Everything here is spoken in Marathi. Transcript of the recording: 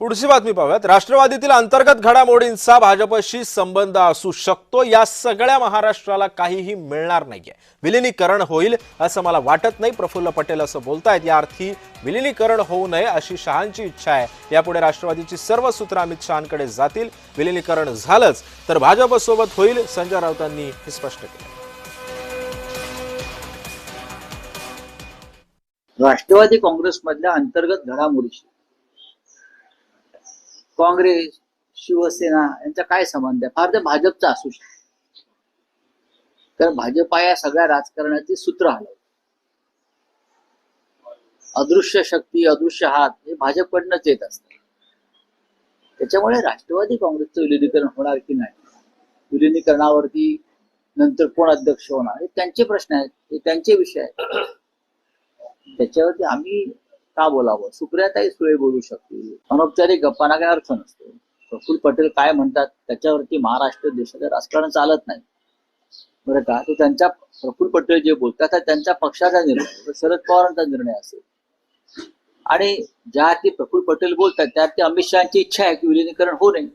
पुढची बातमी पाहूयात। राष्ट्रवादीतील अंतर्गत घडामोडींचा भाजपशी संबंध असू शकतो, या सगळ्या महाराष्ट्राला काहीही मिळणार नाहीये। विलीनीकरण होईल असं मला वाटत नाही, प्रफुल्ल पटेल असं बोलतायत। या अर्थी विलीनीकरण होऊ नये अशी शहांची इच्छा आहे। यापुढे राष्ट्रवादीची सर्व सूत्र अमित शहांकडे जातील। विलीनीकरण झालंच तर भाजपसोबत होईल, संजय राऊतांनी हे स्पष्ट केलं। राष्ट्रवादी काँग्रेसमधल्या अंतर्गत घडामोडीशी काँग्रेस, शिवसेना यांचा काय संबंध आहे? फार तर भाजपचा असू शकतो, कारण भाजपा या सगळ्या राजकारणाची सूत्र हलवते। अदृश्य शक्ती, अदृश्य हात हे भाजपकडनंच येत असतात। त्याच्यामुळे राष्ट्रवादी काँग्रेसचं विलीनीकरण होणार की नाही, विलीनीकरणावरती नंतर कोण अध्यक्ष होणार, हे त्यांचे प्रश्न आहेत, हे त्यांचे विषय आहेत। त्याच्यावरती आम्ही का बोलावं? सुप्रियाताई सुळे बोलू शकतील, अनौपचारिक गप्पांना काय अर्थ नसतो। प्रफुल्ल पटेल काय म्हणतात त्याच्यावरती महाराष्ट्र देशाचं राजकारण चालत नाही, बरं का? तो त्यांचा, प्रफुल्ल पटेल जे बोलतात त्यांच्या पक्षाचा निर्णय, शरद पवारांचा निर्णय असेल। आणि ज्या अर्थी प्रफुल्ल पटेल बोलतात त्या अर्थी अमित शहाची इच्छा आहे की विलीनीकरण होऊ नये।